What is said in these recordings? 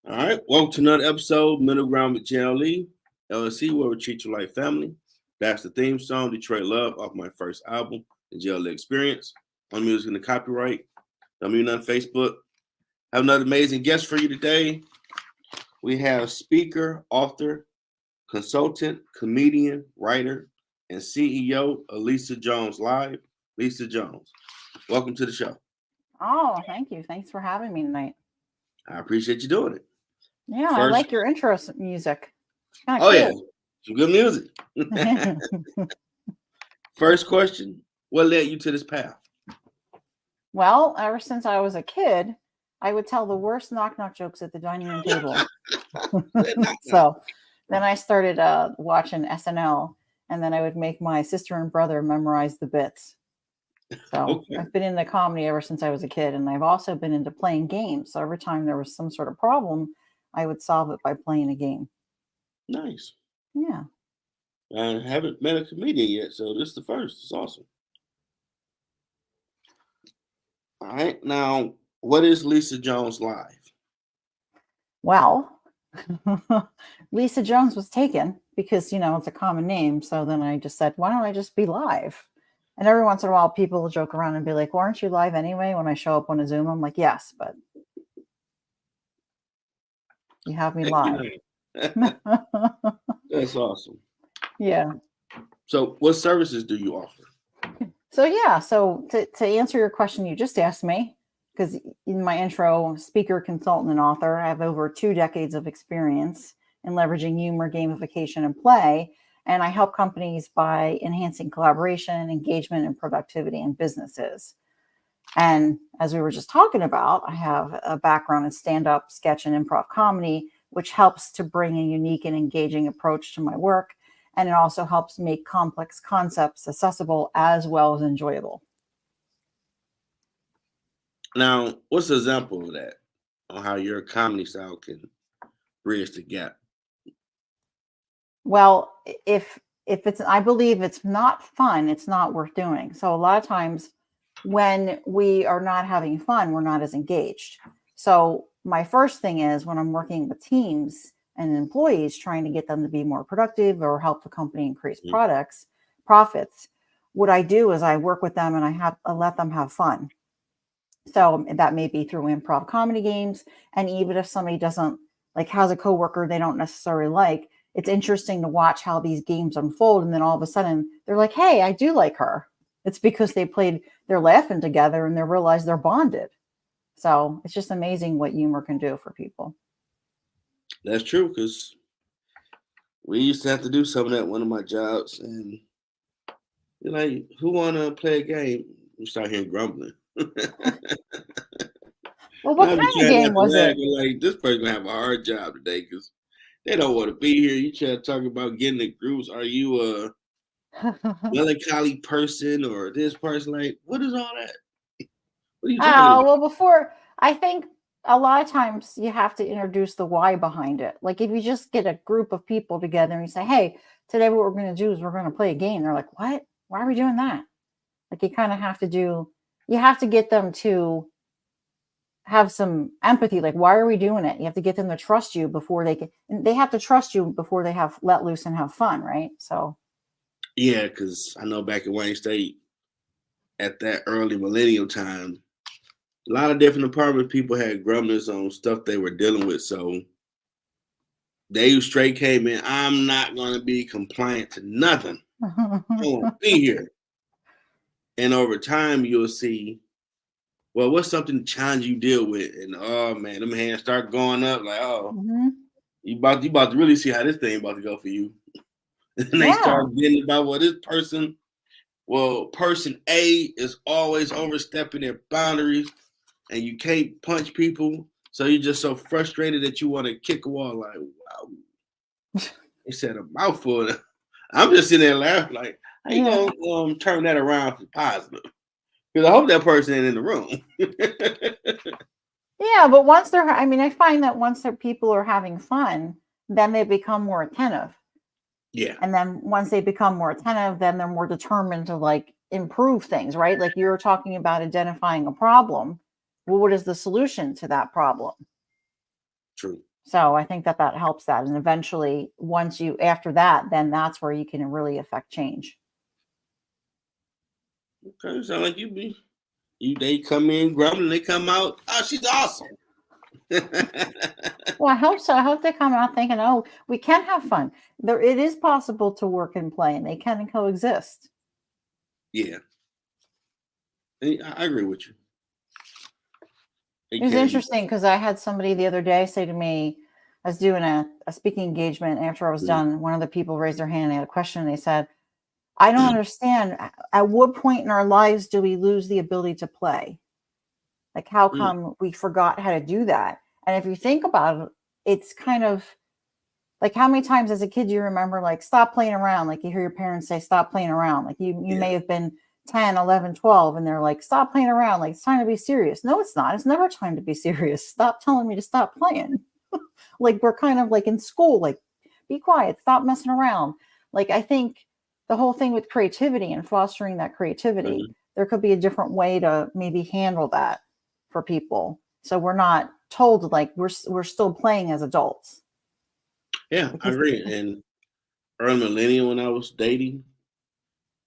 All right, welcome to another episode, Middle Ground with JLE L.L.C, where we treat you like family. That's the theme song, Detroit Love, off my first album, The JLE Experience. On music and the copyright. I'm even on Facebook. I have another amazing guest for you today. We have speaker, author, consultant, comedian, writer, and CEO of Lisa Jones Live. Lisa Jones, welcome to the show. Oh, thank you. Thanks for having me tonight. I appreciate you doing it. Yeah, I First, like your intro music. Kind of oh yeah, cool. some good music. First question, what led you to this path? Well, ever since I was a kid, I would tell the worst knock-knock jokes at the dining room table. So then I started watching SNL, and then I would make my sister and brother memorize the bits. So Okay, I've been into comedy ever since I was a kid, and I've also been into playing games. So every time there was some sort of problem, I would solve it by playing a game. nice. Yeah. I haven't met a comedian yet, so this is the first. It's awesome. All right, now what is Lisa Jones Live? Well, Lisa Jones was taken because, it's a common name. So then I just said, why don't I just be live? And every once in a while, people will joke around and be like, well, aren't you live anyway? When I show up on a Zoom, I'm like, yes, but you have me Thank live. you. That's awesome. Yeah. So, what services do you offer? So to answer your question you just asked me, because in my intro, speaker, consultant, and author, I have over 2 decades of experience in leveraging humor, gamification, and play. And I help companies by enhancing collaboration, engagement, and productivity in businesses. And as we were just talking about, I have a background in stand-up, sketch, and improv comedy, which helps to bring a unique and engaging approach to my work. And it also helps make complex concepts accessible as well as enjoyable. Now, what's an example of that on how your comedy style can bridge the gap? Well, if it's, I believe it's not fun, it's not worth doing. So a lot of times when we are not having fun, we're not as engaged. So my first thing is when I'm working with teams and employees, trying to get them to be more productive or help the company increase Mhm. profits, what I do is I work with them and I let them have fun. So that may be through improv comedy games. And even if somebody doesn't like has a coworker they don't necessarily like, it's interesting to watch how these games unfold. And then all of a sudden they're like, hey, I do like her. It's because they're laughing together and they realize they're bonded. So it's just amazing what humor can do for people. That's true because we used to have to do some of that at one of my jobs, and you're like, "Who wanna play a game?" You start hearing grumbling. Well, And what I be kind of trying game not to was laugh, it? but like this person gonna have a hard job today because they don't want to be here. You try to talk about getting in groups. Are you a melancholy person or this person? Like, what is all that? What are you talking Oh, about? well, before, I think a lot of times you have to introduce the why behind it. Like if you just get a group of people together and you say, hey, today what we're going to do is we're going to play a game. They're like, what? Why are we doing that? Like you kind of have to you have to get them to have some empathy. Like, why are we doing it? You have to get them to trust you before and they have to trust you before they have let loose and have fun. Right. So, Yeah, because I know back in Wayne State at that early millennial time, a lot of different apartment people had grumblings on stuff they were dealing with. So they straight came in. I'm not going to be compliant to nothing. I don't want to be here. And over time, you'll see, well, what's something challenge you deal with? And oh man, them hands start going up. Like, oh, mhm. you about to really see how this thing about to go for you. And they Yeah. start getting about well, this person, well, person A is always overstepping their boundaries, and you can't punch people. So you're just so frustrated that you want to kick a wall. Like, wow, they said a mouthful. I'm just sitting there laughing. Like, how you Yeah. gonna turn that around for positive? Because I hope that person ain't in the room. Yeah, but once I mean, I find that once people are having fun, then they become more attentive. Yeah, And then once they become more attentive, then they're more determined to like improve things, right? Like you're talking about identifying a problem. Well, what is the solution to that problem? true. So I think that helps that. And eventually, once you, after that, then that's where you can really affect change. Okay, sound like they come in grumbling, they come out, oh, she's awesome. Well, I hope so. I hope they come out thinking, oh, we can have fun. It is possible to work and play, and they can coexist. Yeah. I agree with you. It was interesting because I had somebody the other day say to me, I was doing a speaking engagement. After I was done, one of the people raised their hand and they had a question. And they said, I don't understand. At what point in our lives do we lose the ability to play? Like, how come we forgot how to do that? And if you think about it, it's kind of like, how many times as a kid do you remember, like, stop playing around? Like, you hear your parents say, stop playing around. Like, you may have been 10, 11, 12, and they're like, stop playing around. Like, it's time to be serious. No, it's not. It's never time to be serious. Stop telling me to stop playing. Like, we're kind of like in school, like, be quiet, stop messing around. Like, I think the whole thing with creativity and fostering that creativity, there could be a different way to maybe handle that for people. So we're not told like we're still playing as adults. Yeah, I agree. And early millennial, when I was dating,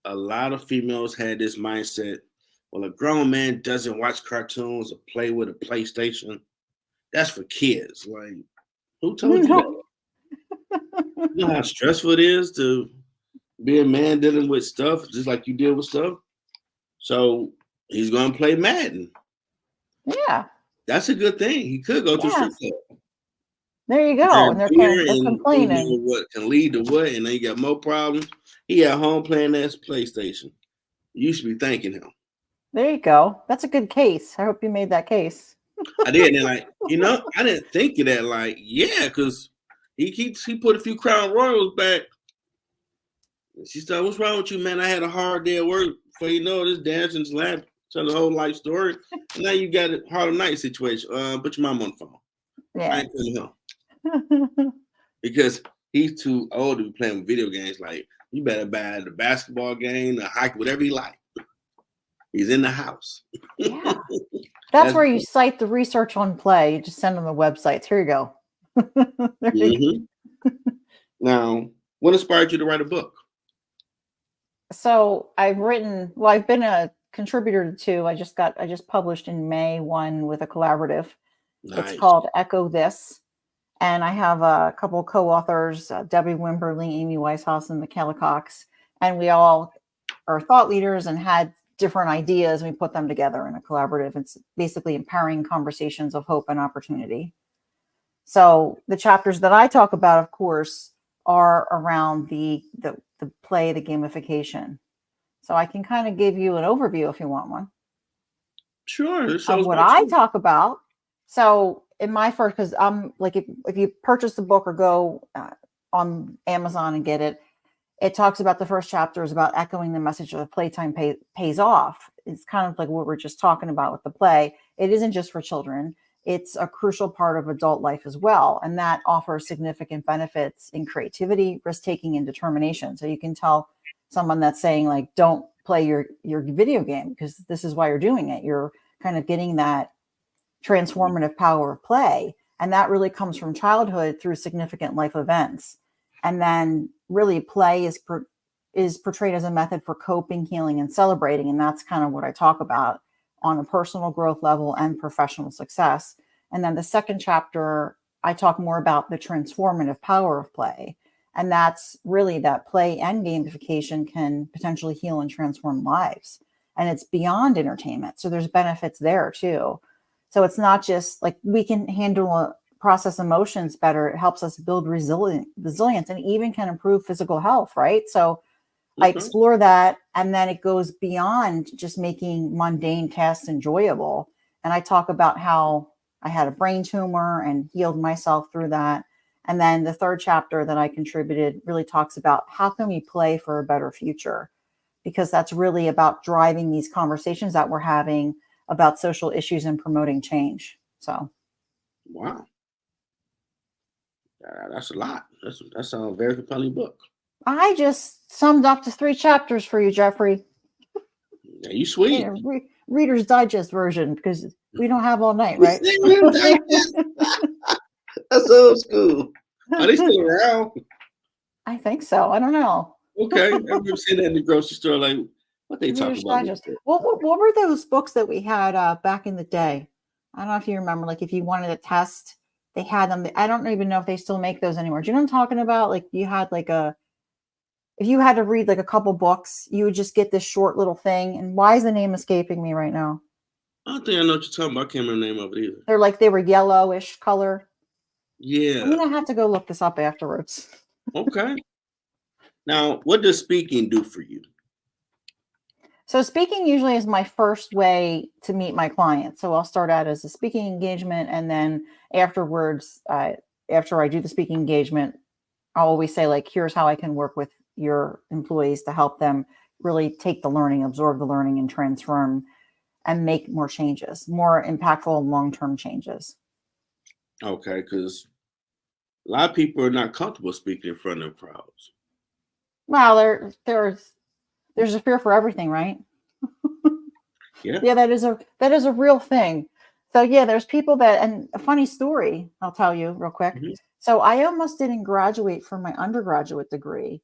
a lot of females had this mindset, well, a grown man doesn't watch cartoons or play with a PlayStation. That's for kids. Like, who told you that? You know how stressful it is to be a man dealing with stuff just like you deal with stuff? So he's going to play Madden. Yeah. That's a good thing. He could go to a strip club. There you go. And they're complaining. You know what can lead to what, and then you got more problems. He at home playing that PlayStation. You should be thanking him. There you go. That's a good case. I hope you made that case. I did, and I didn't think of that. Like, yeah, because he put a few Crown Royals back. She said, "What's wrong with you, man? I had a hard day at work. Before you know, this dancing's lab, tell the whole life story. And now you got a Harlem Night situation. Put your mom on the phone. Yeah. I ain't telling him because he's too old to be playing video games. Like, you better buy the basketball game, the hockey, whatever he like. He's in the house. Yeah. That's where you cite the research on play. You just send them the websites. Here you go. Now, what inspired you to write a book? So I've been a contributor to two. I just published in May one with a collaborative. Nice. It's called Echo This. And I have a couple co-authors, Debbie Wimberly, Amy Weishaus, and Michaela Cox. And we all are thought leaders and had different ideas. And we put them together in a collaborative. It's basically empowering conversations of hope and opportunity. So the chapters that I talk about, of course, are around the play, the gamification. So I can kind of give you an overview if you want one. Sure. Of what I talk about. So in my first, because I'm like, if you purchase the book or go on Amazon and get it, it talks about the first chapter is about echoing the message of playtime pays off. It's kind of like what we're just talking about with the play. It isn't just for children. It's a crucial part of adult life as well. And that offers significant benefits in creativity, risk-taking, and determination. So you can tell someone that's saying like, don't play your video game because this is why you're doing it. You're kind of getting that transformative power of play. And that really comes from childhood through significant life events. And then really play is portrayed as a method for coping, healing, and celebrating. And that's kind of what I talk about on a personal growth level and professional success. And then the second chapter, I talk more about the transformative power of play. And that's really that play and gamification can potentially heal and transform lives. And it's beyond entertainment. So there's benefits there too. So it's not just like we can handle process emotions better. It helps us build resilience and even can improve physical health, right? So I explore that, and then it goes beyond just making mundane tasks enjoyable. And I talk about how I had a brain tumor and healed myself through that. And then the third chapter that I contributed really talks about how can we play for a better future? Because that's really about driving these conversations that we're having about social issues and promoting change. So. Wow. That's a lot. That's a very compelling book. I just summed up to 3 chapters for you, Jeffrey. Yeah, you sweet. Reader's Digest version, because we don't have all night, right? That's That's old school. Are they still around? I think so. I don't know. Okay. I've never seen that in the grocery store. Like, what they Reader's talking about? Digest. What were those books that we had back in the day? I don't know if you remember. Like, if you wanted a test, they had them. I don't even know if they still make those anymore. Do you know what I'm talking about? Like, you had like if you had to read like a couple books, you would just get this short little thing. And why is the name escaping me right now? I don't think I know what you're talking about. I can't remember the name of it either. They were yellowish color. Yeah. I'm gonna have to go look this up afterwards. Okay. Now, what does speaking do for you? So speaking usually is my first way to meet my clients. So I'll start out as a speaking engagement, and then afterwards, after I do the speaking engagement, I'll always say, like, here's how I can work with your employees to help them really take the learning, absorb the learning, and transform and make more changes, more impactful long-term changes. Okay, because a lot of people are not comfortable speaking in front of crowds. Well, there's a fear for everything, right? Yeah. Yeah, that is a real thing. So yeah, there's people that, and a funny story I'll tell you real quick. Mhm. So I almost didn't graduate from my undergraduate degree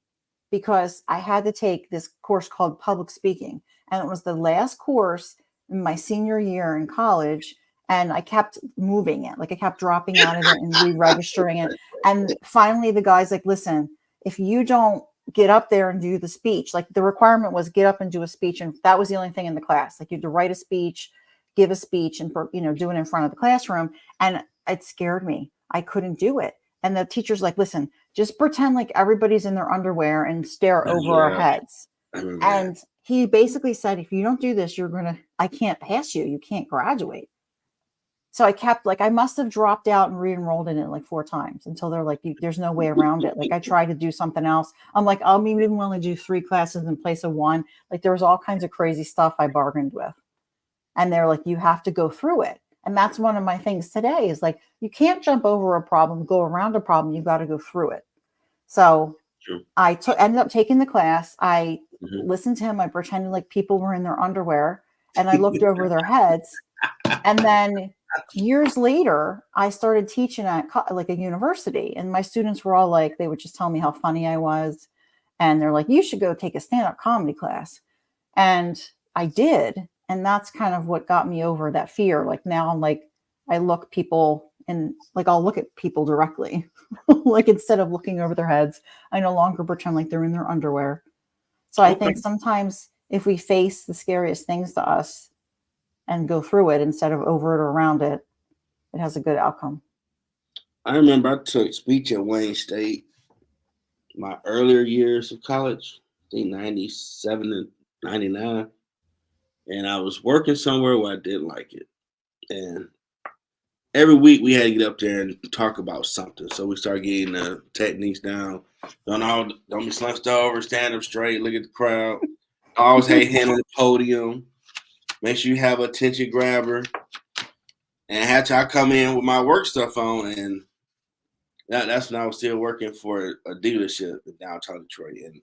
because I had to take this course called public speaking, and it was the last course in my senior year in college, and I kept moving it. Like, I kept dropping out of it and re-registering it. And finally the guy's like, listen, if you don't get up there and do the speech, like, the requirement was get up and do a speech, and that was the only thing in the class. Like, you had to write a speech, give a speech, and do it in front of the classroom. And it scared me. I couldn't do it. And the teacher's like, listen, just pretend like everybody's in their underwear and stare over our Yeah, heads. I remember that. And he basically said, if you don't do this, I can't pass you. You can't graduate. So I kept, like, I must have dropped out and re-enrolled in it like 4 times until they're like, there's no way around it. Like, I tried to do something else. I'm like, I'm even willing to do 3 classes in place of 1. Like, there was all kinds of crazy stuff I bargained with. And they're like, you have to go through it. And that's one of my things today is, like, you can't jump over a problem, go around a problem. You got to go through it. So True. I ended up taking the class. I Mhm. listened to him. I pretended like people were in their underwear, and I looked over their heads. And then years later, I started teaching at like a university, and my students were all like, they would just tell me how funny I was. And they're like, you should go take a stand-up comedy class. And I did. And that's kind of what got me over that fear. Like, now I'm like, I look people and, like, I'll look at people directly. Like, instead of looking over their heads, I no longer pretend like they're in their underwear. So I think sometimes if we face the scariest things to us and go through it instead of over it or around it, it has a good outcome. I remember I took speech at Wayne State my earlier years of college, I think 97 and 99. And I was working somewhere where I didn't like it. And every week we had to get up there and talk about something. So we started getting the techniques down. Don't be slunched over, stand up straight, look at the crowd. Always have your hand on the podium. Make sure you have an attention grabber. And had to I come in with my work stuff on, and that's when I was still working for a dealership in downtown Detroit. And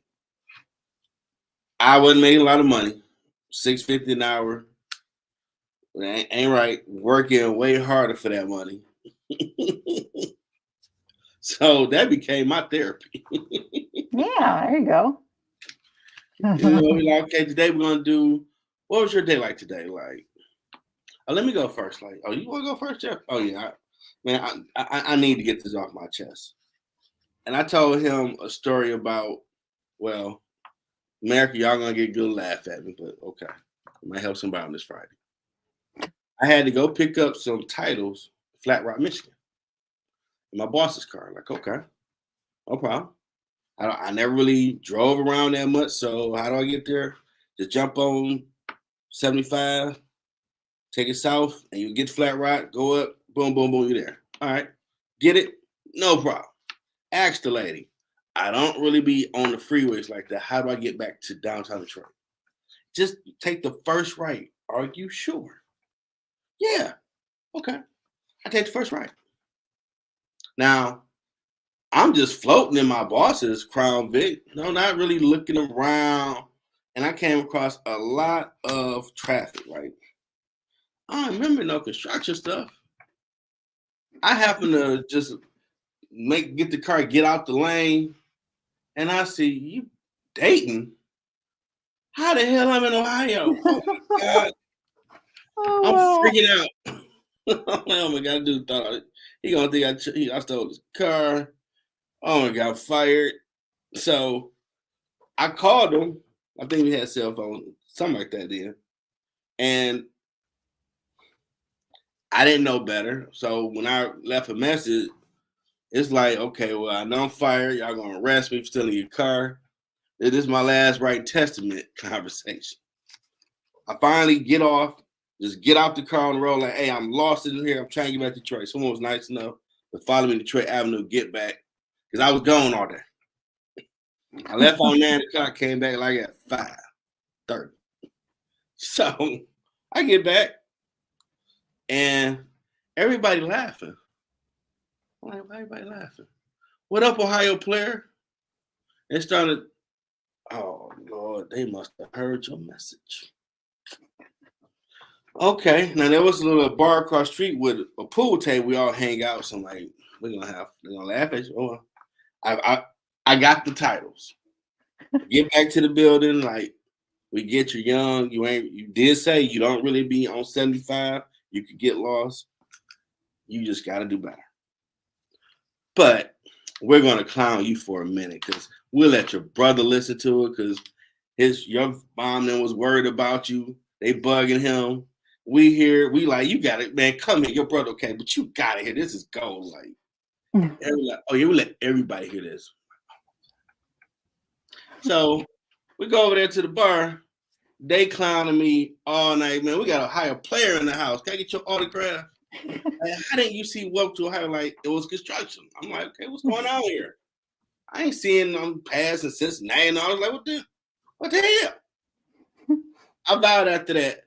I wasn't making a lot of money, $6.50 an hour. Ain't right. Working way harder for that money. So that became my therapy. Yeah, there you go. Like, okay, today we're gonna do. What was your day like today? Like, let me go first. Like, oh, you want to go first, Jeff? Oh yeah, man, I need to get this off my chest. And I told him a story about, well, America, y'all gonna get a good laugh at me, but okay, I might help somebody on this Friday. I had to go pick up some titles, Flat Rock, Michigan, in my boss's car. Like, okay, no problem. I never really drove around that much, so how do I get there? Just jump on 75, take it south, and you get to Flat Rock, go up, boom, boom, boom, you're there. All right, get it? No problem. Ask the lady. I don't really be on the freeways like that. How do I get back to downtown Detroit? Just take the first right. Are you sure? Yeah. Okay. I take the first right. Now, I'm just floating in my boss's Crown Vic. No, not really looking around. And I came across a lot of traffic, right? I don't remember no construction stuff. I happened to just get the car, get out the lane, and I see you dating. How the hell I'm in Ohio? Oh my God. I'm freaking out. Oh my God, dude thought he gonna think I stole his car. Oh my God, fired. So I called him. I think we had cell phone, something like that then. And I didn't know better. So when I left a message, it's like, okay, well, I know I'm fired. Y'all gonna arrest me for stealing your car. This is my last right testament conversation. I finally get off, just get out the car on the road, like, hey, I'm lost in here. I'm trying to get back to Detroit. Someone was nice enough to follow me to Detroit Avenue, get back, because I was gone all day. I left on 9 o'clock, came back like at 5:30. So I get back and everybody laughing. I'm like, why everybody laughing? What up, Ohio player? They started, oh Lord, they must have heard your message. Okay, now there was a little bar across the street with a pool table. We all hang out. So I'm like, they're gonna laugh at you. Oh, I got the titles. Get back to the building. Like, we get you young. You did say you don't really be on 75. You could get lost. You just got to do better. But we're gonna clown you for a minute because we'll let your brother listen to it because your mom then was worried about you. They bugging him. We like, you got it, man. Come here, your brother, okay, but you got it here. This is gold. Like, oh yeah, we let everybody hear this. So we go over there to the bar. They clowning me all night, man. We got a higher player in the house. Can I get your autograph? Like, how didn't you see Welcome to Ohio? Like, it was construction. I'm like, okay, what's going on here? I ain't seeing them passing since 9. I was like, what the hell? I vowed after that.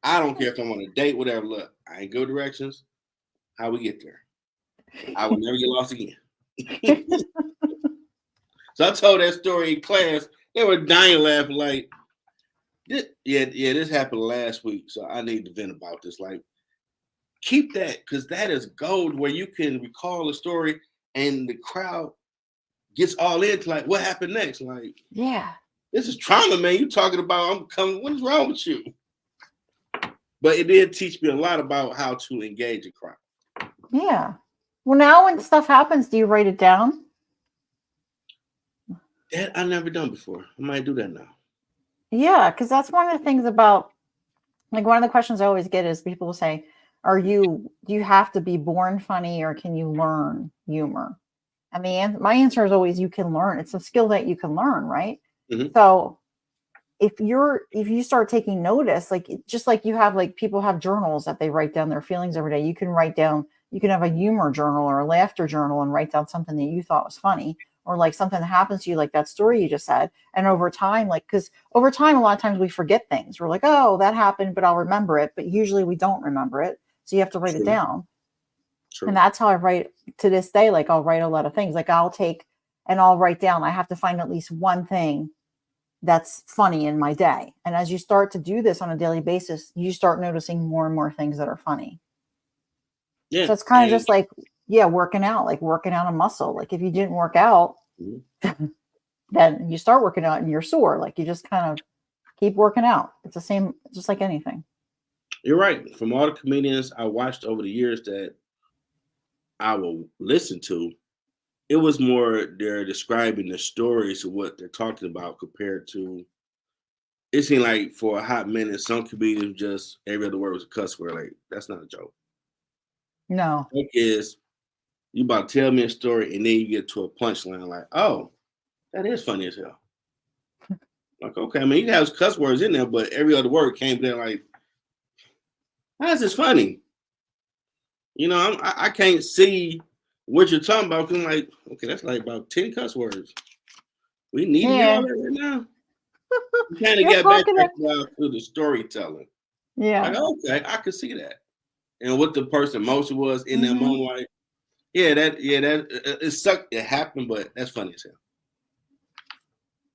I don't care if I'm on a date, whatever. Look, I ain't go directions. How we get there? I will never get lost again. So I told that story in class. They were dying laughing. Like, this happened last week. So I need to vent about this. Like, keep that, because that is gold where you can recall a story and the crowd gets all into like, what happened next? Like, yeah, this is trauma, man. You talking about I'm coming. What is wrong with you? But it did teach me a lot about how to engage a crowd. Yeah. Well, now when stuff happens, do you write it down? That I never done before. I might do that now. Yeah, because that's one of the things about, like, one of the questions I always get is people will say, do you have to be born funny or can you learn humor? And my answer is always, you can learn. It's a skill that you can learn, right? Mm-hmm. So if you start taking notice, like, just like you have, like, people have journals that they write down their feelings every day. You can have a humor journal or a laughter journal and write down something that you thought was funny, or like something that happens to you, like that story you just said. And over time, because over time, a lot of times we forget things. We're like, oh, that happened, but I'll remember it. But usually we don't remember it. So you have to write it down. True. And that's how I write to this day. Like, I'll write a lot of things. Like, I'll write down, I have to find at least one thing that's funny in my day. And as you start to do this on a daily basis, you start noticing more and more things that are funny. Yeah. So it's kind of just like, working out a muscle. Like, if you didn't work out, then you start working out and you're sore. Like, you just kind of keep working out. It's the same, just like anything. You're right. From all the comedians I watched over the years that I will listen to, it was more they're describing the stories of what they're talking about compared to, it seemed like for a hot minute, some comedians just every other word was a cuss word. Like, that's not a joke. No. The joke is, you about to tell me a story and then you get to a punchline like, oh, that is funny as hell. Like, okay, I mean, you have cuss words in there, but every other word came there like, how is this funny? You know, I can't see what you're talking about. Cause I'm like, okay, that's like about 10 cuss words. We need to hear all that right now. You kind of get back to the storytelling. Yeah. Like, okay, I can see that. And what the person's emotion was in that moment, like, it sucked. It happened, but that's funny as hell.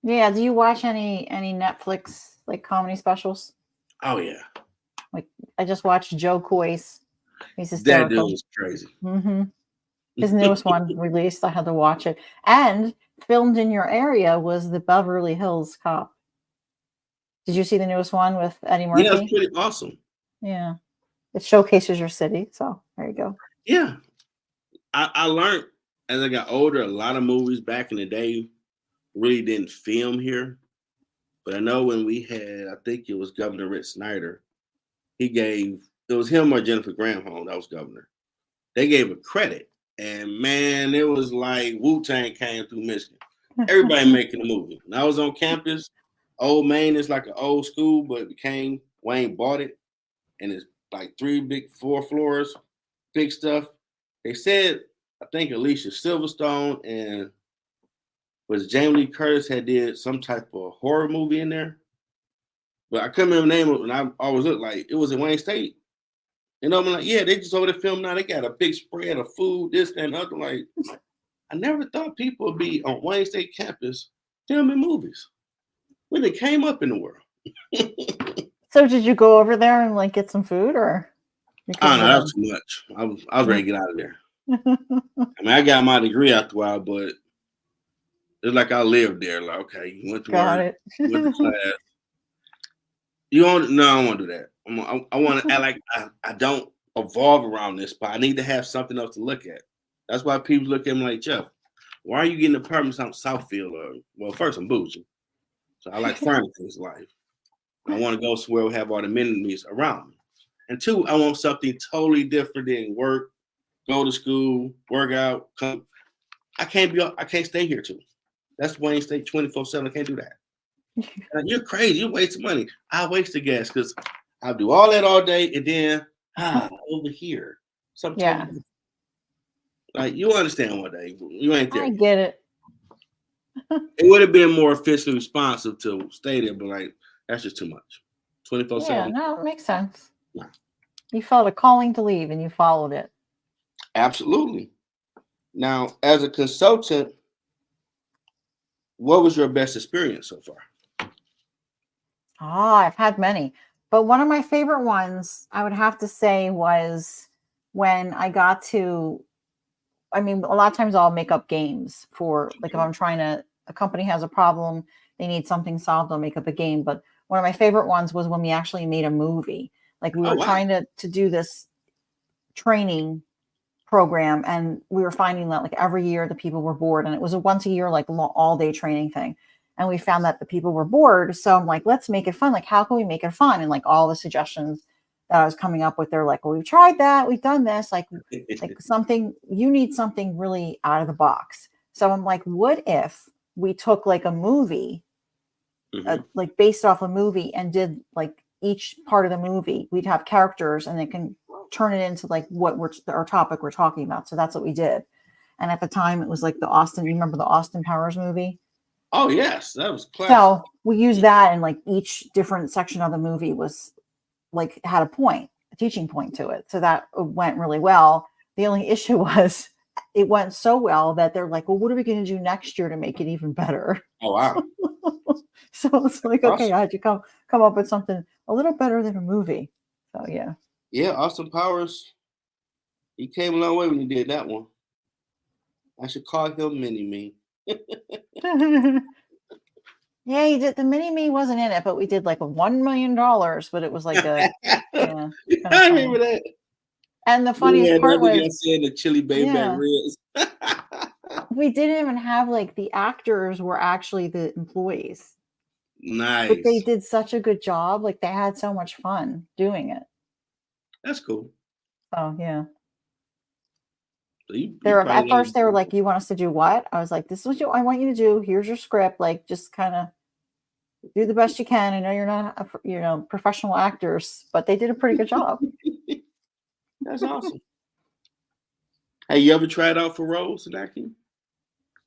Yeah. Do you watch any Netflix, like, comedy specials? Oh yeah. Like, I just watched Joe Coy's. He's hysterical. That dude was crazy. Mm-hmm. His newest one released. I had to watch it. And filmed in your area was the Beverly Hills Cop. Did you see the newest one with Eddie Yeah, it's Murphy? pretty awesome. Yeah. It showcases your city. So there you go. Yeah. I learned as I got older, a lot of movies back in the day really didn't film here. But I know when we had, I think it was Governor Rick Snyder, it was him or Jennifer Granholm that was governor. They gave a credit. And man, it was like Wu-Tang came through Michigan. Everybody making a movie. When I was on campus, Old Main is like an old school, but it became, Wayne bought it. And it's like 4 floors, big stuff. They said, I think Alicia Silverstone and was Jamie Lee Curtis had did some type of horror movie in there. But I couldn't remember the name of it, and I always looked like it was in Wayne State. And I'm like, yeah, they just over there film now. They got a big spread of food, this and other. Like, I never thought people would be on Wayne State campus filming movies when they came up in the world. So did you go over there and like get some food, or? I don't know, that was too much. I was ready to get out of there. I mean, I got my degree after a while, but it's like I lived there. Like, okay, you went to work, you went to class. You want? No, I don't want to do that. I want to act like I don't evolve around this, but I need to have something else to look at. That's why people look at me like, Jeff, why are you getting apartments out Southfield? Well, first, I'm bougie, so I like furniture in life. I want to go somewhere we have all the amenities around me. And 2, I want something totally different than work, go to school, work out, come. I can't stay here too. That's Wayne State 24/7. I can't do that. You're crazy. You're wasting money. I waste the gas because I'll do all that all day and then over here. Something totally like you understand one day. You ain't there. I get it. It would have been more efficient responsive to stay there, but like that's just too much. 24/7. Yeah, no, it makes sense. Yeah. You felt a calling to leave and you followed it. Absolutely. Now, as a consultant, what was your best experience so far? I've had many, but one of my favorite ones I would have to say was when I got to, I mean, a lot of times I'll make up games for, like, if I'm trying to, a company has a problem, they need something solved, I'll make up a game. But one of my favorite ones was when we actually made a movie. Like we were trying to do this training program, and we were finding that like every year the people were bored, and it was a once a year, like all day training thing. And we found that the people were bored. So I'm like, let's make it fun. Like, how can we make it fun? And like all the suggestions that I was coming up with, they're like, well, we've tried that. We've done this. Like something, you need something really out of the box. So I'm like, what if we took like a movie, like based off a movie, and did like each part of the movie, we'd have characters and they can turn it into like what our topic we're talking about. So that's what we did. And at the time it was like you remember the Austin Powers movie? Oh yes, that was classic. So we used that, and like each different section of the movie was like had a teaching point to it. So that went really well. The only issue was it went so well that they're like, well, what are we going to do next year to make it even better? Oh wow. So it's like, okay, I had to come up with something a little better than a movie. So yeah. Yeah, Austin Powers, he came a long way when he did that one. I should call him Mini-Me. Yeah, he did. The Mini-Me wasn't in it, but we did like $1 million, but it was like a yeah. I remember that. And the funniest part was saying the chili baby back ribs. We didn't even have like the actors were actually the employees. Nice. But they did such a good job. Like they had so much fun doing it. That's cool. Oh yeah. So at first they were like, you want us to do what? I was like, this is what I want you to do. Here's your script. Like just kind of do the best you can. I know you're not professional actors, but they did a pretty good job. That's awesome. Hey, you ever tried out for roles in acting?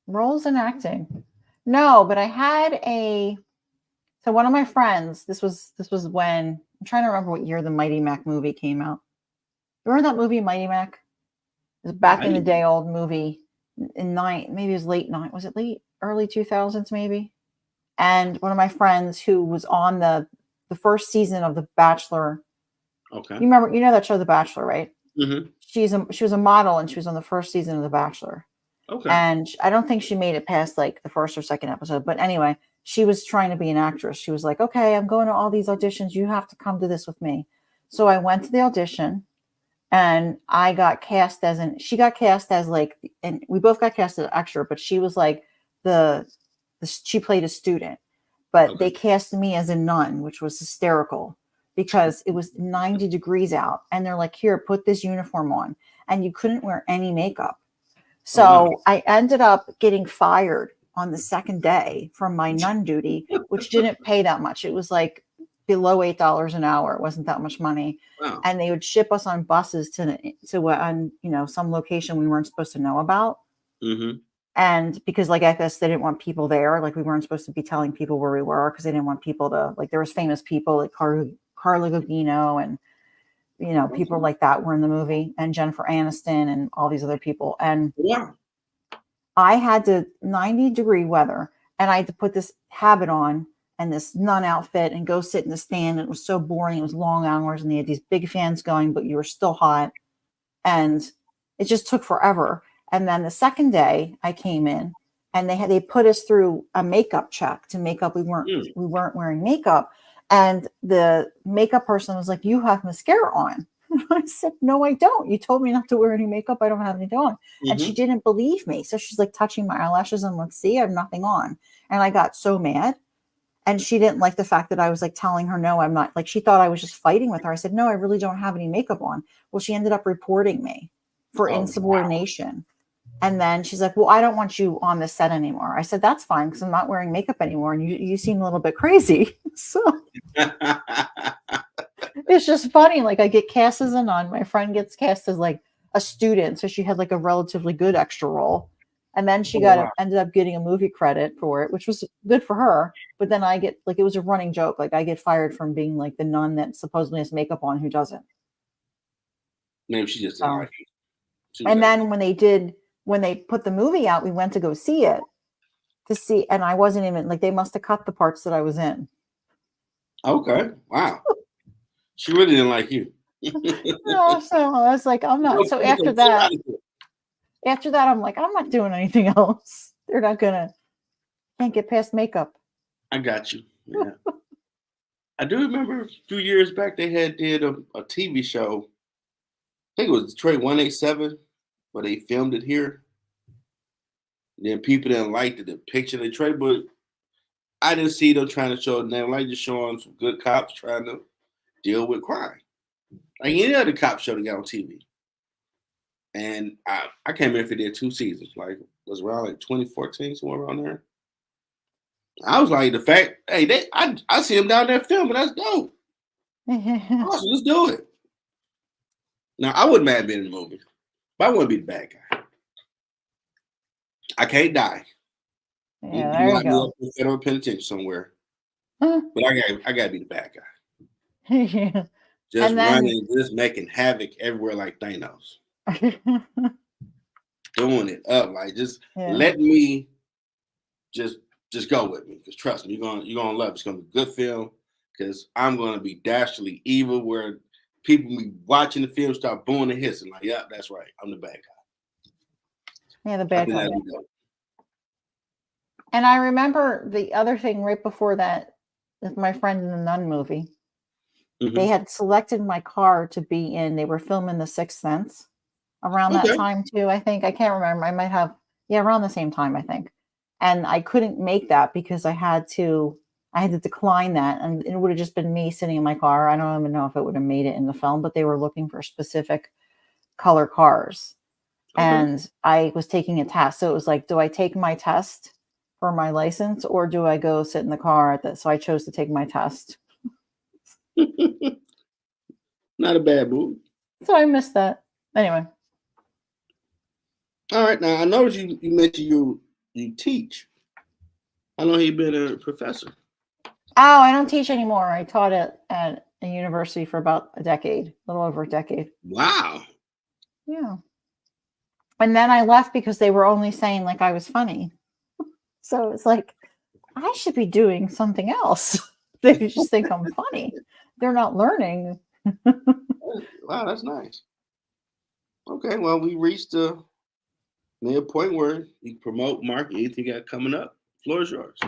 Roles in acting? No, but I had so one of my friends, this was when, I'm trying to remember what year the Mighty Mac movie came out. Remember that movie, Mighty Mac? It was back in the day, old movie maybe it was was it early 2000s maybe? And one of my friends who was on the first season of The Bachelor. Okay. You know that show, The Bachelor, right? Mm-hmm. She was a model, and she was on the first season of The Bachelor. Okay. And I don't think she made it past like the first or second episode. But anyway, she was trying to be an actress. She was like, okay, I'm going to all these auditions. You have to come to this with me. So I went to the audition, and I got cast as she got cast as like, and we both got cast as extra, but she was like she played a student, but they cast me as a nun, which was hysterical because it was 90 degrees out. And they're like, here, put this uniform on. And you couldn't wear any makeup. So I ended up getting fired on the second day from my nun duty, which didn't pay that much. It was like below $8 an hour. It wasn't that much money. Wow. And they would ship us on buses to some location we weren't supposed to know about. Mm-hmm. And because like I guess they didn't want people there, like we weren't supposed to be telling people where we were because they didn't want people to like. There was famous people like Carla Gugino and people like that were in the movie, and Jennifer Aniston and all these other people. And I had 90-degree weather, and I had to put this habit on and this nun outfit and go sit in the stand. It was so boring. It was long hours, and they had these big fans going, but you were still hot, and it just took forever. And then the second day I came in, and they put us through a makeup check to make up. We weren't wearing makeup. And the makeup person was like, you have mascara on. I said, no, I don't. You told me not to wear any makeup. I don't have anything on. Mm-hmm. And she didn't believe me. So she's like touching my eyelashes and like, see, I have nothing on. And I got so mad. And she didn't like the fact that I was like telling her, no, I'm not. Like she thought I was just fighting with her. I said, no, I really don't have any makeup on. Well, she ended up reporting me for insubordination. Wow. And then she's like, well, I don't want you on this set anymore. I said, that's fine because I'm not wearing makeup anymore. And you seem a little bit crazy. So it's just funny. Like I get cast as a nun. My friend gets cast as like a student. So she had like a relatively good extra role. And then she ended up getting a movie credit for it, which was good for her. But then I get like, it was a running joke. Like I get fired from being like the nun that supposedly has makeup on who doesn't. Maybe she just didn't like it. And then when they put the movie out, we went to go see it and I wasn't even like, they must've cut the parts that I was in. Okay. Wow. She really didn't like you. No, so I was like, I'm not. So after that, I'm like, I'm not doing anything else. They're not can't get past makeup. I got you. Yeah. I do remember a few years back, they did a TV show. I think it was Detroit 187, where they filmed it here. And then people didn't like the depiction of Detroit, but I didn't see them trying to show it. They like just showing some good cops trying to deal with crime. Like any other cop show that got on TV. And I can't remember if it did 2 seasons. Like it was around like 2014, somewhere around there. I was like, the fact, hey, I see them down there filming. That's dope. Awesome, let's do it. Now I wouldn't mind being in the movie, but I wouldn't be the bad guy. I can't die. Yeah, there you go. In federal penitentiary somewhere. But I gotta be the bad guy. Yeah. Just running, just making havoc everywhere like Thanos. Doing it up, like just let me just go with me. Because trust me, you're gonna love it. It's gonna be a good film because I'm gonna be dastardly evil where people be watching the film start booing and hissing. Like, yeah, that's right. I'm the bad guy. Yeah, the bad guy. And I remember the other thing right before that with my friend in the Nun movie. Mm-hmm. They had selected my car to be in. They were filming The Sixth Sense around that time too. I think I can't remember. I might have around the same time I think. And I couldn't make that because I had to decline that, and it would have just been me sitting in my car. I don't even know if it would have made it in the film, but they were looking for specific color cars, and I was taking a test. So it was like, do I take my test for my license or do I go sit in the car so I chose to take my test. Not a bad move. So I missed that. Anyway. All right. Now I noticed you mentioned you teach. How long have you been a professor? Oh, I don't teach anymore. I taught at a university for about a little over a decade. Wow. Yeah. And then I left because they were only saying like I was funny. So it's like, I should be doing something else. They just think I'm funny. They're not learning. Wow, that's nice. Okay, well, we reached the near point where you promote, market, anything you got coming up. Floor is yours.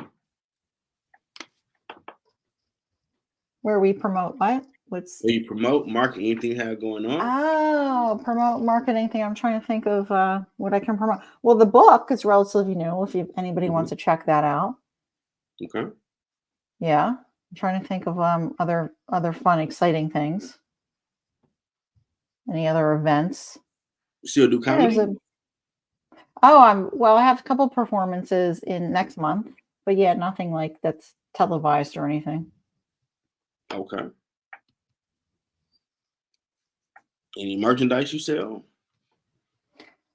Where we promote what? What's Where you promote, market, anything you have going on. promote marketing thing. I'm trying to think of what I can promote. Well, the book is relatively new. If anybody Mhm. wants to check that out, Okay. yeah. I'm trying to think of other fun, exciting things. Any other events? You still do Yeah, there's comedy? well, I have a couple performances in next month, but yeah, nothing like that's televised or anything. Okay. Any merchandise you sell?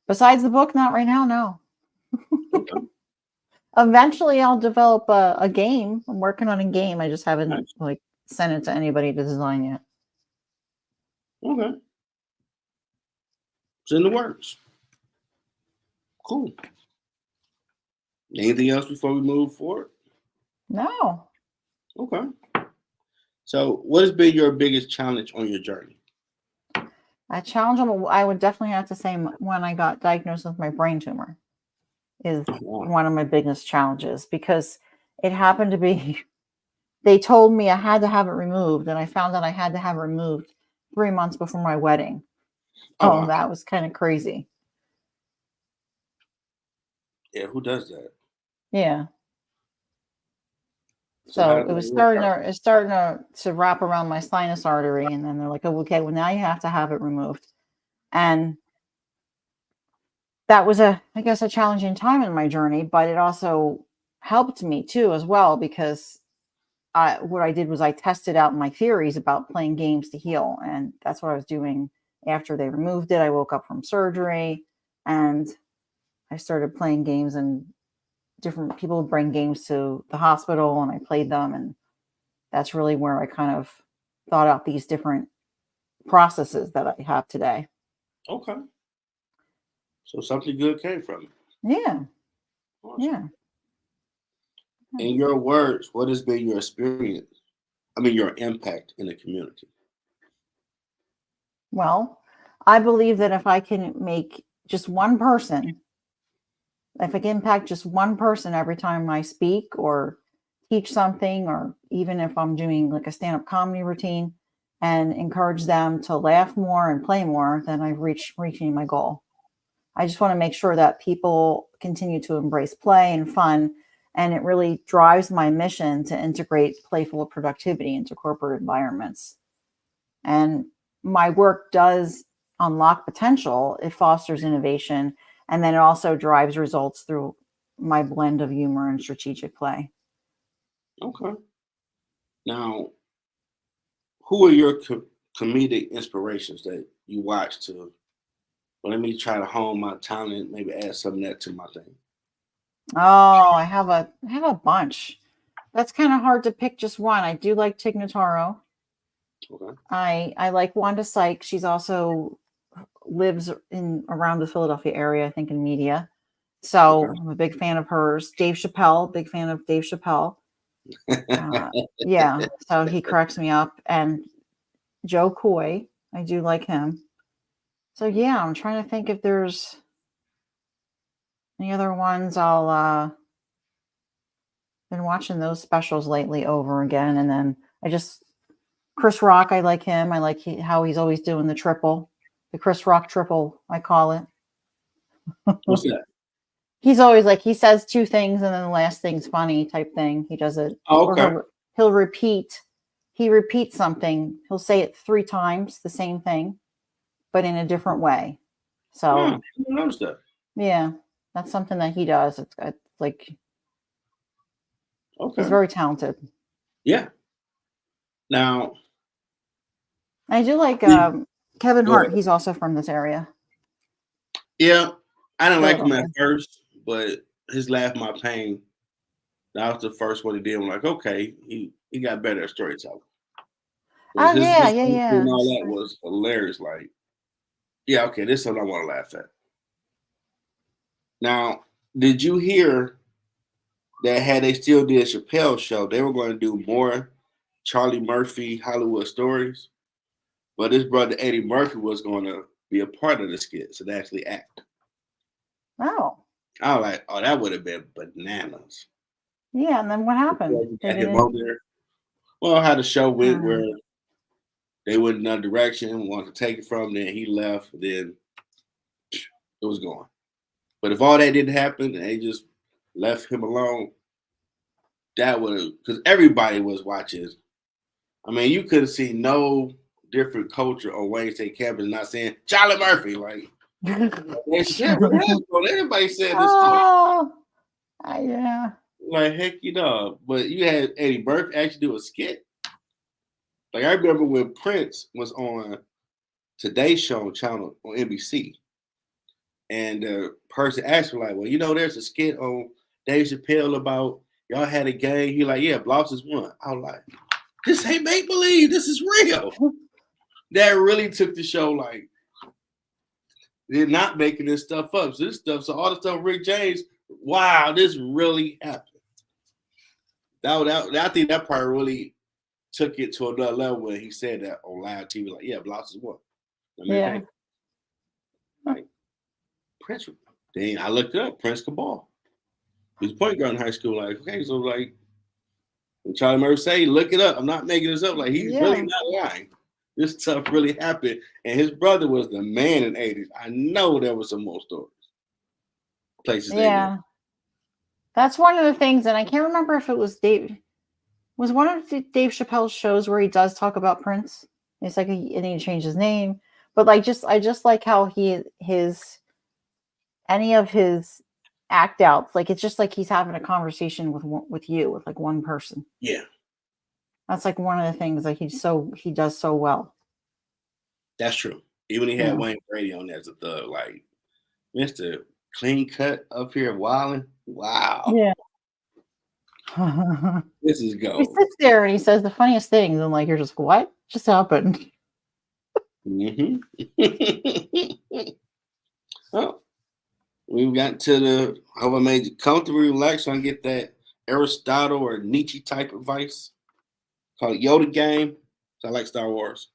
Besides the book, not right now, no. Okay. Eventually, I'll develop a game. I'm working on a game. I just haven't Nice. like sent it to anybody to design yet. Okay. It's in the works. Cool. Anything else before we move forward? No, Okay. So, what has been your biggest challenge on your journey? I would definitely have to say when I got diagnosed with my brain tumor is Wow. one of my biggest challenges because it happened to be they told me I had to have it removed, and I found out I had to have it removed 3 months before my wedding. Oh Oh, wow. that was kind of crazy. Yeah. Who does that? Yeah. So, how So did it that was work starting out? to it's starting to wrap around my sinus artery, and then they're like, "Oh, okay, well now you have to have it removed." And that was I guess, a challenging time in my journey, but it also helped me too as well because what I did was I tested out my theories about playing games to heal, and that's what I was doing after they removed it. I woke up from surgery, and I started playing games, and different people would bring games to the hospital, and I played them, and that's really where I kind of thought out these different processes that I have today. Okay. So, something good came from it. Yeah, Awesome. yeah. In your words, what has been your experience? I mean, your impact in the community. Well, I believe that if I can make just one person, if I can impact just one person every time I speak or teach something, or even if I'm doing like a stand up comedy routine and encourage them to laugh more and play more, then I've reaching my goal. I just want to make sure that people continue to embrace play and fun. And it really drives my mission to integrate playful productivity into corporate environments. And my work does unlock potential, it fosters innovation, and then it also drives results through my blend of humor and strategic play. Okay. Now, who are your comedic inspirations that you watch to? Well, let me try to hone my talent, maybe add some of that to my thing. Oh, I have a bunch. That's kind of hard to pick just one. I do like Tig Notaro. Okay. I like Wanda Sykes. She's also lives in around the Philadelphia area, I think, in media. Okay. So I'm a big fan of hers. Dave Chappelle, big fan of Dave Chappelle. Uh, yeah, so he cracks me up. And Joe Coy, I do like him. So yeah, I'm trying to think if there's any other ones. I'll been watching those specials lately over again, and then I just Chris Rock. I like him. I like how he's always doing the Chris Rock triple. I call it. What's that? He's always like he says two things and then the last thing's funny type thing. He does it, Oh, or okay. he'll repeat. He repeats something. He'll say it 3 times, the same thing, but in a different way. Hmm, I So didn't notice that. yeah, that's something that he does. It's like he's Okay. very talented. Yeah. Now, I do like the- Kevin go ahead. Hart. He's also from this area, Yeah, I didn't like him at Philadelphia. first, but his Laugh My Pain, that was the first one he did. I'm like, okay, he got better at storytelling. Because Oh yeah, his yeah, history and yeah. all that was hilarious. Like, yeah, okay, this is what I want to laugh at. Now, did you hear that had they still did Chappelle show, they were going to do more Charlie Murphy Hollywood stories, but his brother Eddie Murphy was going to be a part of the skit, so they actually act. Oh, I was like, oh, that would have been bananas. yeah. And then what happened? We They got him didn't. on there. Well, how the show went, Uh, where they went in another direction, wanted to take it from, then he left, then it was gone. But if all that didn't happen and they just left him alone, that would have, because everybody was watching. I mean, you could have seen no different culture on Wayne State campus, not saying Charlie Murphy. Like, that shit, what happened? Everybody said this stuff. oh, yeah. Like, heck, But you had Eddie Murphy actually do a skit. Like, I remember when Prince was on Today's Show channel on NBC, and the person asked me, like, well, there's a skit on Dave Chappelle about y'all had a game. He like, yeah, Blossoms won. I was like, this ain't make believe. This is real. That really took the show, like, they're not making this stuff up. So all the stuff Rick James, wow, this really happened. I think that part really took it to another level when he said that on live TV, like, yeah, Blossoms won. I mean, Yeah. like, Prince, then I looked up Prince Cabal. He's a point guard in high school. Like, okay, so like when Charlie Murphy say, look it up. I'm not making this up. Like, he's really not lying. This stuff really happened. And his brother was the man in the 80s. I know there was some more stories. Places they went. That's one of the things, and I can't remember if it was Dave. Was one of Dave Chappelle's shows where he does talk about Prince? It's like, and he changed his name, but like, I just like how any of his act outs, like, it's just like he's having a conversation with like one person. Yeah, that's like one of the things that he does so well. That's true. Even he had Wayne Brady on there as a thug, like Mr. Clean Cut up here wilding. Wow. Yeah. This is gold. He sits there and he says the funniest things, and like, you're just, what just happened? Oh, we've got to the hope I made you comfortable, relax, and get that Aristotle or Nietzsche type advice. Called Yoda game. So I like Star Wars.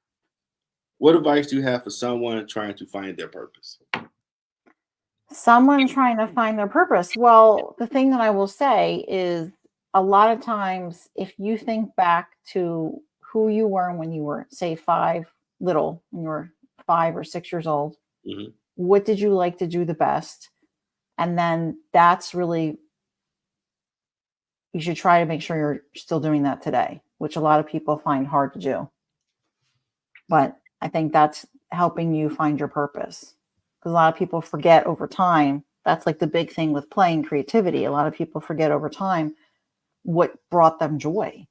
What advice do you have for someone trying to find their purpose? Someone trying to find their purpose. Well, the thing that I will say is, a lot of times, if you think back to who you were when you were, say, when you were 5 or 6 years old, what did you like to do the best? And then that's really, you should try to make sure you're still doing that today, which a lot of people find hard to do. But I think that's helping you find your purpose. Because a lot of people forget over time. That's like the big thing with playing creativity. A lot of people forget over time what brought them joy,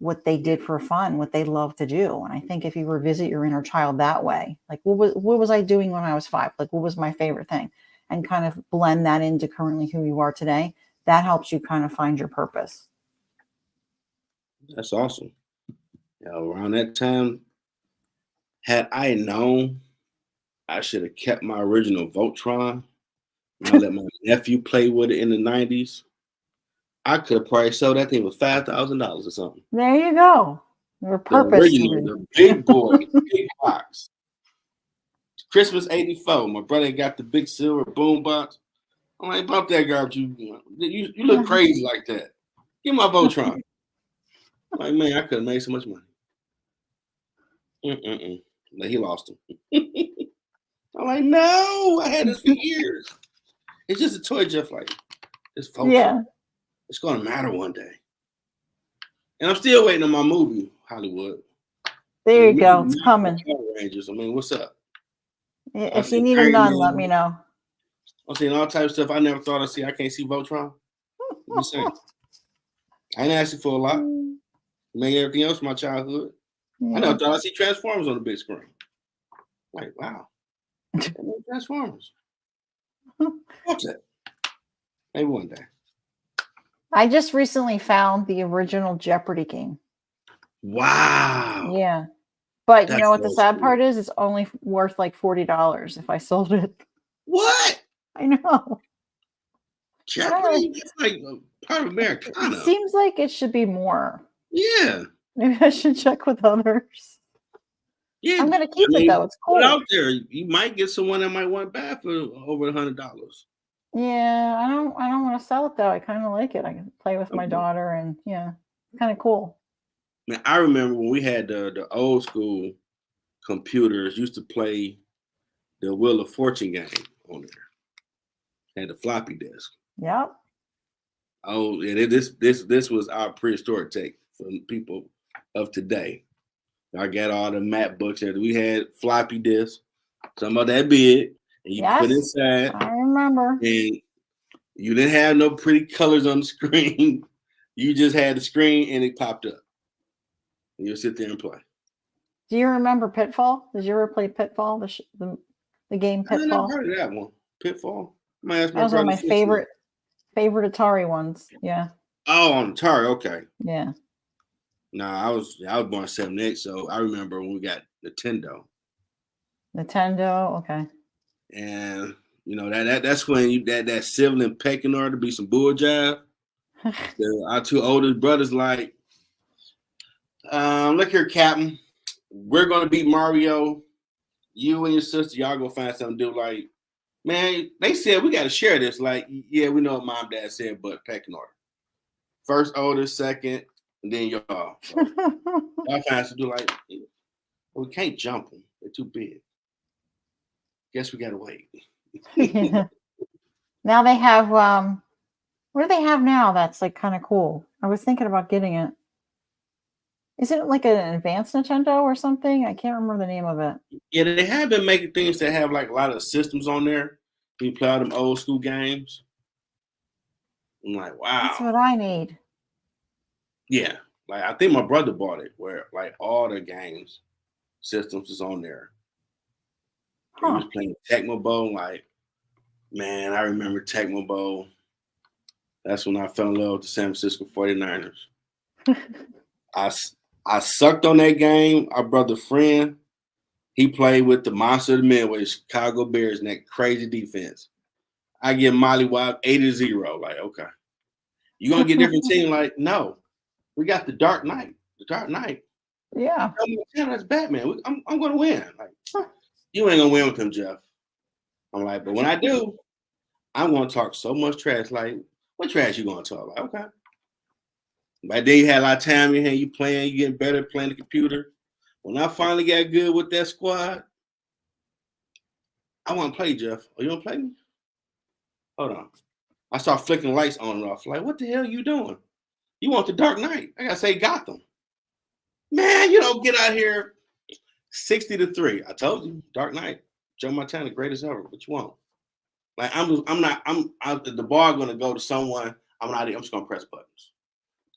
what they did for fun, what they love to do. And I think if you revisit your inner child that way, like, what was I doing when I was 5? Like, what was my favorite thing? And kind of blend that into currently who you are today, that helps you kind of find your purpose. That's awesome. Around that time, had I known, I should have kept my original Voltron. I let my nephew play with it in the 90s. I could have probably sold that thing for $5,000 or something. There you go. Your purpose. The original, the big boy, big box. Christmas '84. My brother got the big silver boom box. I'm like, bump that garbage. You look crazy like that. Give me my Voltron. Like, man, I could have made so much money. But he lost him. I'm like, no, I had this for years. It's just a toy, Jeff. Like, this Voltron. Yeah. It's going to matter one day. And I'm still waiting on my movie, Hollywood. There you go. It's coming. Rangers. I mean, what's up? If you need them done, let me know. I'm seeing all types of stuff I never thought I'd see. I can't see Voltron. I'm just saying. I ain't asking for a lot. Made everything else from my childhood. Yeah. I never thought I'd see Transformers on the big screen. Like, wow. Transformers. What's that? Maybe one day. I just recently found the original Jeopardy game. Wow. Yeah. But you know what the sad part is? It's only worth like $40 if I sold it. What? I know. Jeopardy? It's like part of Americana. It seems like it should be more. Yeah. Maybe I should check with others. Yeah, I'm gonna keep it though. It's put it cool. out there. You might get someone that might want back for over $100. Yeah, I don't want to sell it though. I kind of like it. I can play with my Okay. daughter, and yeah, kind of cool. Man, I remember when we had the old school computers used to play the Wheel of Fortune game on there. Had the floppy disk. Yep. Oh, yeah, this was our prehistoric take for people of today. I got all the map books that we had floppy disks, some of that big, and you put Yes, inside, I remember. and you didn't have no pretty colors on the screen. You just had the screen and it popped up. And you'll sit there and play. Do you remember Pitfall? Did you ever play Pitfall? The game I never Pitfall. heard of that one. Pitfall. I might ask That my was one of brother. my favorite Atari ones. Yeah. Oh, on Atari. Okay. Yeah. Nah, I was born 78, so I remember when we got Nintendo. Nintendo. Okay. And that's when that sibling pecking order to be some bull jive. Our two oldest brothers like, look here, Captain. We're gonna beat Mario. You and your sister, y'all go find something to do. Like, man, they said we gotta share this. Like, yeah, we know what mom, dad said, but pecking order. First, oldest, second, and then y'all. So, y'all find something to do. Like, we can't jump them. They're too big. Guess we gotta wait. Now they have what do they have now that's like kind of cool? I was thinking about getting it. Is it like an advanced Nintendo or something? I can't remember the name of it. Yeah, they have been making things that have like a lot of systems on there. You play all them old school games. I'm like, wow. That's what I need. Yeah. Like I think my brother bought it where like all the games systems is on there. He was playing Tecmo Bowl. Like, man, I remember Tecmo Bowl. That's when I fell in love with the San Francisco 49ers. I sucked on that game. Our brother friend, he played with the monster of the Midway, Chicago Bears, and that crazy defense. I get Molly Wild 80-0. Like, okay. You gonna get different team? Like, no. We got the Dark Knight. The Dark Knight. Yeah. That's Batman. I'm gonna win. Like, you ain't gonna win with him, Jeff. I'm like, but when I do, I'm gonna talk so much trash. Like, what trash you gonna talk? Like, okay. But then you had a lot of time in here, you playing, you getting better playing the computer. When I finally got good with that squad, I want to play, Jeff. Oh, you want to play me? Hold on. I start flicking lights on and off. Like, what the hell are you doing? You want the Dark Knight? I gotta say Gotham. Man, get out here 60-3. I told you, Dark Knight. Joe Montana, the greatest ever. What you want? Like, I'm out the bar gonna go to someone. I'm just gonna press buttons.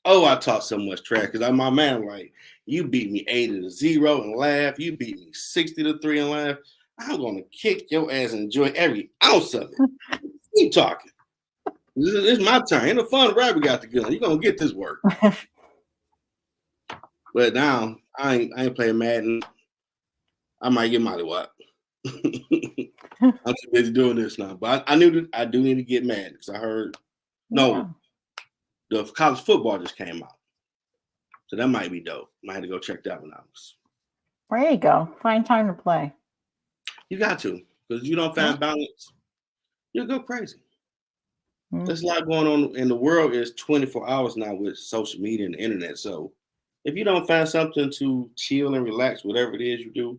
Oh, I talk so much trash because I'm my man. Like, you beat me 80-0 and laugh. You beat me 60-3 and laugh. I'm gonna kick your ass and enjoy every ounce of it. Keep talking. This is my turn. Ain't no fun. Rabbit got the gun. You're gonna get this work. But now I ain't playing Madden. I might get Mollywop. I'm too busy doing this now. But I knew that I do need to get Madden because I heard the college football just came out. So that might be dope. Might have to go check that one out. There you go. Find time to play. You got to. Because if you don't find balance, you'll go crazy. There's a lot going on in the world. Is 24 hours now with social media and the internet. So if you don't find something to chill and relax, whatever it is you do,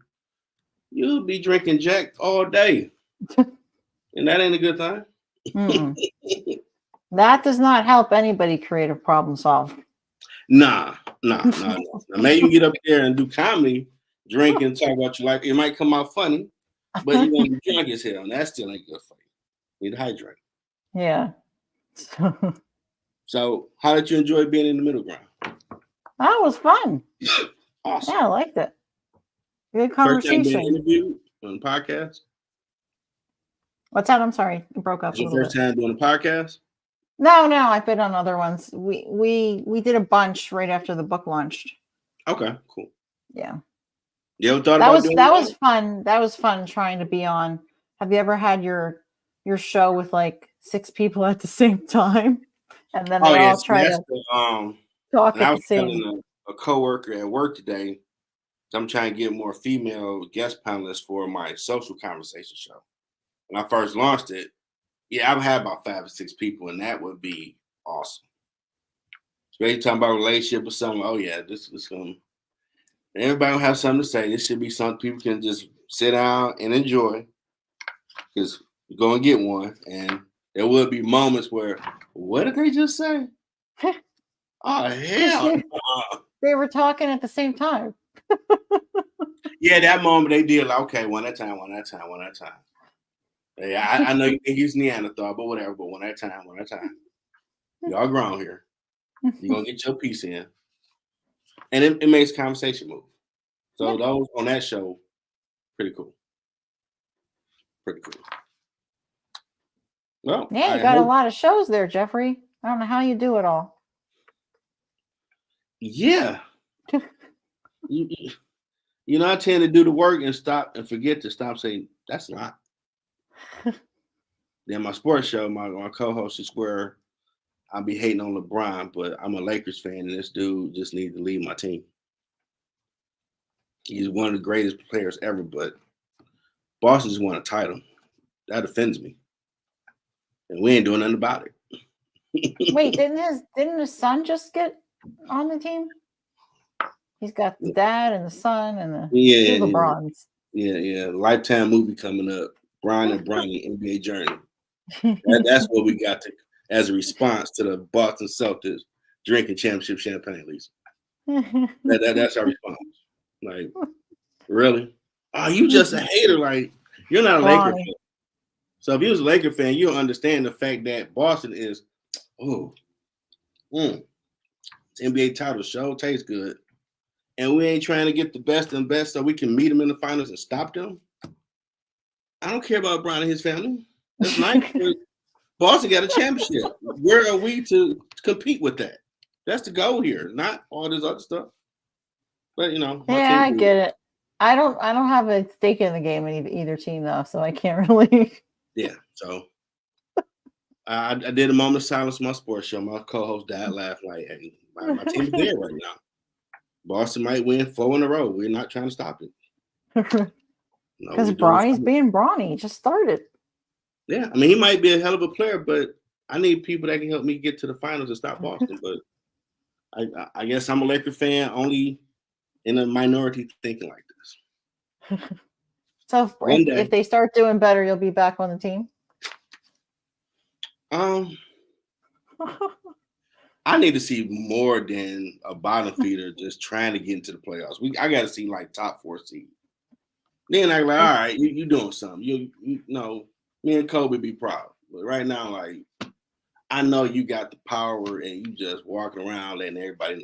you'll be drinking Jack all day. And that ain't a good thing. That does not help anybody creative problem solve. Nah. Now, maybe you can get up there and do comedy, drink and talk about your life. It might come out funny, but you're going to be drunk as hell. And that still ain't good for you. You need to hydrate. Yeah. So how did you enjoy being in the middle ground? That was fun. Awesome. Yeah, I liked it. Good conversation. First time being interviewed on the podcast? What's that? I'm sorry. It broke up. It's your first time doing a podcast? No, I've been on other ones. We did a bunch right after the book launched. Okay, cool. Yeah. You ever thought about doing that? Was fun. That was fun trying to be on. Have you ever had your show with like 6 people at the same time? And then they all try to talk at the same. A coworker at work today. So I'm trying to get more female guest panelists for my social conversation show. When I first launched it, yeah, I've had about 5 or 6 people, and that would be awesome. Especially talking about relationship or something. Oh yeah, this is going. Everybody will have something to say. This should be something people can just sit down and enjoy. Because you're going to get one, and there will be moments where, what did they just say? Oh hell! They were talking at the same time. Yeah, that moment they did like, okay, one at a time. Yeah, I know you think he's Neanderthal, but whatever. But one at a time. Y'all grown here. You're gonna get your piece in, and it makes conversation move. So those on that show, pretty cool. Well, yeah, you got a lot of shows there, Jeffrey. I don't know how you do it all. Yeah. You know, I tend to do the work and stop and forget to stop saying that's a lot. Then my sports show, my co-host is where I'll be hating on LeBron, but I'm a Lakers fan, and this dude just needs to leave my team. He's one of the greatest players ever, but Boston just won a title. That offends me, and we ain't doing nothing about it. Wait, didn't his son just get on the team? He's got the dad and the son and the two LeBrons. Yeah. Lifetime movie coming up. Brian and Bronny NBA journey. That's what we got to as a response to the Boston Celtics drinking championship champagne, Lisa. That's our response. Like, really? Oh, you just a hater. Like, you're not a Laker fan. So if you was a Laker fan, you'll understand the fact that Boston is, NBA title show tastes good. And we ain't trying to get the best and best so we can meet them in the finals and stop them. I don't care about Brian and his family. That's nice. Boston got a championship. Where are we to compete with that? That's the goal here, not all this other stuff. But you know, yeah, I get it. I don't have a stake in the game in either team though, so I can't really. Yeah, so I did a moment of silence on my sports show. My co-host died laughing like, "Hey, my team is there right now. Boston might win 4 in a row. We're not trying to stop it." Because Bronny's being Bronny. Just started. Yeah, I mean, he might be a hell of a player, but I need people that can help me get to the finals and stop Boston. But I guess I'm a Lakers fan only in a minority thinking like this. So if they start doing better, you'll be back on the team? I need to see more than a bottom feeder just trying to get into the playoffs. I got to see like top 4 seed. Then I'm like, all right, you doing something. You know, me and Kobe be proud. But right now, like, I know you got the power and you just walking around letting everybody know.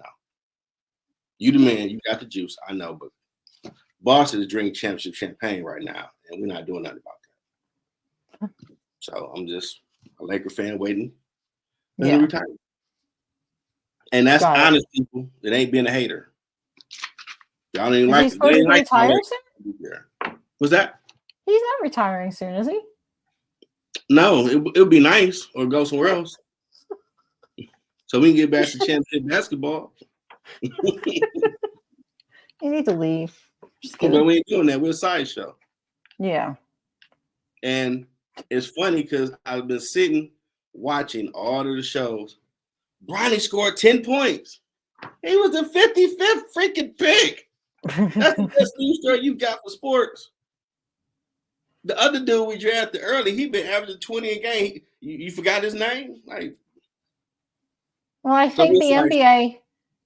You the man, you got the juice. I know, but Boston is drinking championship champagne right now, and we're not doing nothing about that. So I'm just a Laker fan waiting to retire. And that's honest, people. It ain't being a hater. Y'all ain't like it. They ain't like soon? What's that? He's not retiring soon, is he? No, it would be nice or go somewhere else. So we can get back to championship basketball. You need to leave. But we ain't doing that. We're a sideshow. Yeah. And it's funny because I've been sitting watching all of the shows. Bronny scored 10 points. He was the 55th freaking pick. That's the best news story you got for sports. The other dude we drafted early, he been averaging 20 a game. You forgot his name? Like, well, I think the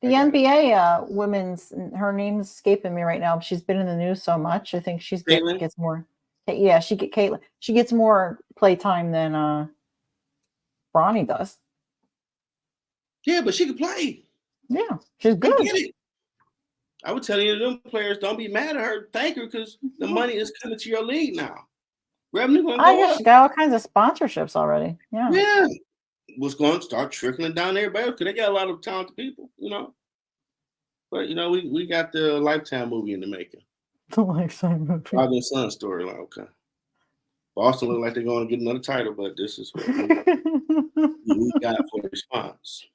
NBA women's, her name's escaping me right now. She's been in the news so much. I think she gets more. Yeah, Caitlin. She gets more play time than Bronny does. Yeah, but she can play. Yeah, she's good. I get it. I would tell you, them players, don't be mad at her. Thank her because the money is coming to your league now. Revenue going to go up. She got all kinds of sponsorships already. Yeah. Yeah. What's going to start trickling down everybody because they got a lot of talented people, you know. But, you know, we got the Lifetime movie in the making. The Lifetime movie. Father and son storyline. Okay. Boston look like they're going to get another title, but this is what we got for the response.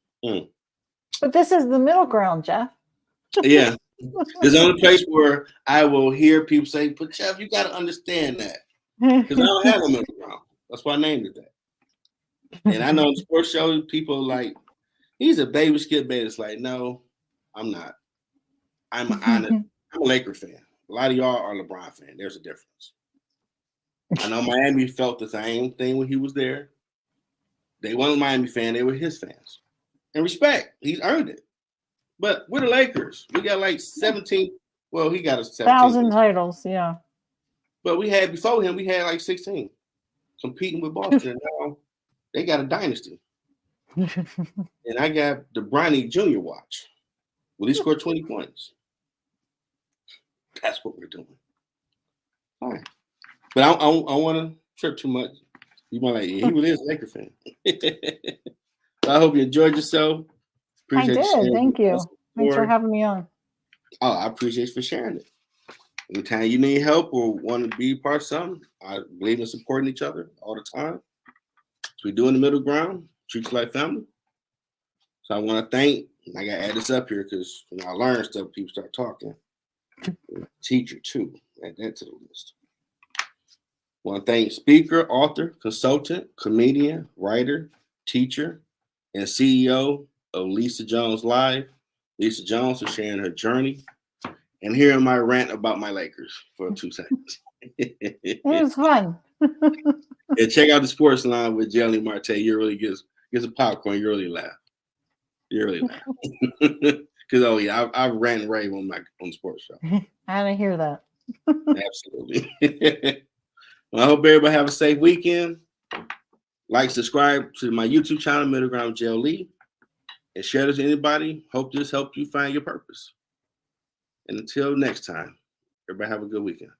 But this is the middle ground, Jeff. Yeah. There's the only place where I will hear people say, "But Jeff, you got to understand that," because I don't have a middle ground. That's why I named it that. And I know in sports shows, people like, he's a baby skip baby. It's like, no, I'm not. I'm honest. I'm a Laker fan. A lot of y'all are LeBron fan. There's a difference. I know Miami felt the same thing when he was there. They weren't a Miami fan. They were his fans. And respect. He's earned it. But we're the Lakers. We got like 17. Well, he got a 1,000 titles. Yeah. But we had, before him, we had like 16 competing with Boston. And now they got a dynasty. And I got the Bronny Jr. watch. Will he score 20 points? That's what we're doing. All right. But I don't want to trip too much. You might like, he really is a Laker fan. So I hope you enjoyed yourself. Appreciate I did. Thank you. Thanks for having me on. Oh, I appreciate you for sharing it. Anytime you need help or want to be part of something, I believe in supporting each other all the time. So we do in the middle ground, treat you like family. So I want to thank, I got to add this up here because when I learn stuff, people start talking. Teacher too, add that to the list. I want to thank speaker, author, consultant, comedian, writer, teacher, and CEO of Lisa Jones Live. Lisa Jones for sharing her journey and hearing my rant about my Lakers for 2 seconds. It was fun. And check out the sports line with JLE Marte. You really gets a popcorn. You really laugh. You really laugh. Because I ran and rave on the sports show. I didn't hear that. Absolutely. Well, I hope everybody have a safe weekend. Like, subscribe to my YouTube channel, Middle Ground JLE, and share this to anybody. Hope this helped you find your purpose. And until next time, everybody have a good weekend.